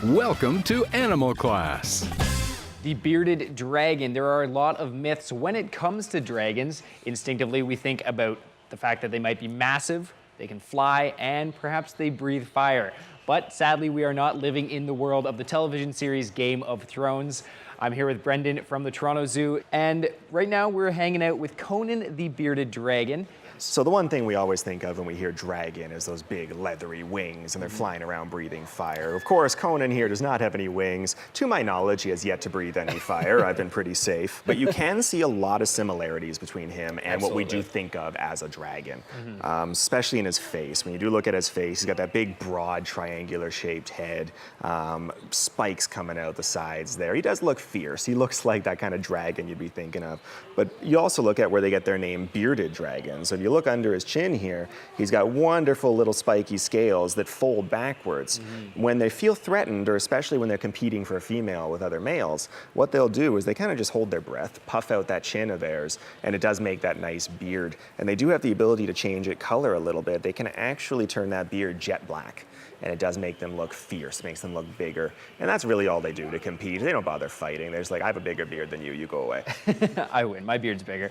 Welcome to Animal Class. The bearded dragon. There are a lot of myths when it comes to dragons. Instinctively, we think about the fact that they might be massive, they can fly, and perhaps they breathe fire. But sadly, we are not living in the world of the television series Game of Thrones. I'm here with Brendan from the Toronto Zoo, and right now we're hanging out with Conan the bearded dragon. So the one thing we always think of when we hear dragon is those big leathery wings and they're flying around breathing fire. Of course, Conan here does not have any wings. To my knowledge, he has yet to breathe any fire. I've been pretty safe. But you can see a lot of similarities between him and what we do think of as a dragon, especially in his face. When you do look at his face, he's got that big, broad, triangular shaped head, spikes coming out the sides there. He does look fierce. He looks like that kind of dragon you'd be thinking of. But you also look at where they get their name, bearded dragons. So if you look under his chin here, he's got wonderful little spiky scales that fold backwards. When they feel threatened, or especially when they're competing for a female with other males, what they'll do is they kind of just hold their breath, puff out that chin of theirs, and it does make that nice beard. And they do have the ability to change it color a little bit. They can actually turn that beard jet black. And it does make them look fierce, makes them look bigger. And that's really all they do to compete. They don't bother fighting. They're just like, I have a bigger beard than you, you go away. I win, my beard's bigger.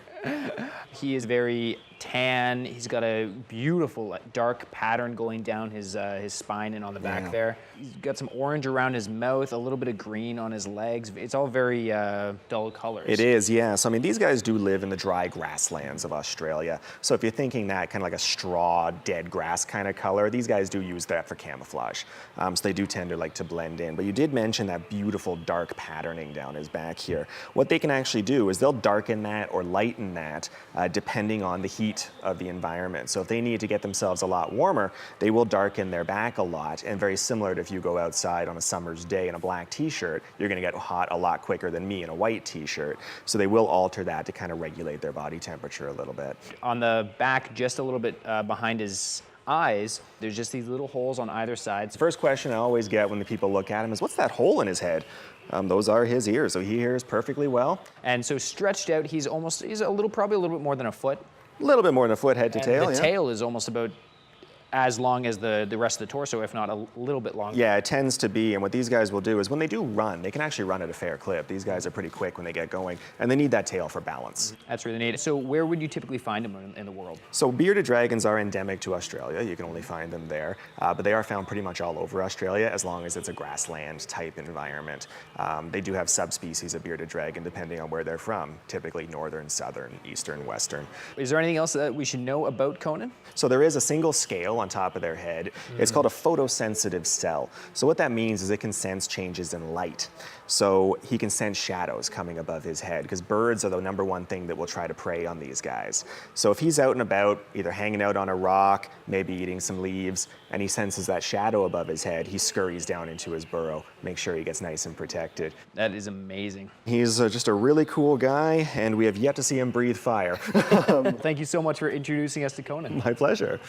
He is very tan. He's got a beautiful dark pattern going down his spine and on the back there. He's got some orange around his mouth, a little bit of green on his legs. It's all very dull colors. It is, yeah. So, I mean, these guys do live in the dry grasslands of Australia. So if you're thinking that kind of like a straw, dead grass kind of color, these guys do use that for camouflage. So they do tend to like to blend in. But you did mention that beautiful dark patterning down his back here. What they can actually do is they'll darken that or lighten that depending on the heat of the environment. So if they need to get themselves a lot warmer, they will darken their back a lot. And very similar to if you go outside on a summer's day in a black t-shirt, you're gonna get hot a lot quicker than me in a white t-shirt. So they will alter that to kind of regulate their body temperature a little bit. On the back, just a little bit behind his eyes, there's just these little holes on either side. First question I always get when the people look at him is, what's that hole in his head? Those are his ears, so he hears perfectly well. And so stretched out, he's probably a little bit more than a foot. A little bit more than a foot head to tail, The tail is almost about as long as the rest of the torso, if not a little bit longer. Yeah, it tends to be, and what these guys will do is when they do run, they can actually run at a fair clip. These guys are pretty quick when they get going, and they need that tail for balance. That's really neat. So where would you typically find them in the world? So bearded dragons are endemic to Australia. You can only find them there, but they are found pretty much all over Australia as long as it's a grassland type environment. They do have subspecies of bearded dragon depending on where they're from, typically northern, southern, eastern, western. Is there anything else that we should know about Conan? So there is a single scale on top of their head. It's called a photosensitive cell. So what that means is it can sense changes in light. So he can sense shadows coming above his head because birds are the #1 thing that will try to prey on these guys. So if he's out and about, either hanging out on a rock, maybe eating some leaves, and he senses that shadow above his head, he scurries down into his burrow, make sure he gets nice and protected. That is amazing. He's just a really cool guy, and we have yet to see him breathe fire. Thank you so much for introducing us to Conan. My pleasure.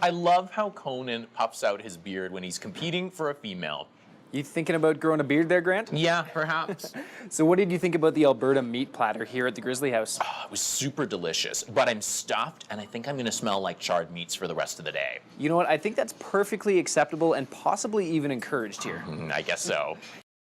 I love how Conan puffs out his beard when he's competing for a female. You thinking about growing a beard there, Grant? Yeah, perhaps. So what did you think about the Alberta meat platter here at the Grizzly House? It was super delicious, but I'm stuffed and I think I'm gonna smell like charred meats for the rest of the day. You know what? I think that's perfectly acceptable and possibly even encouraged here. I guess so.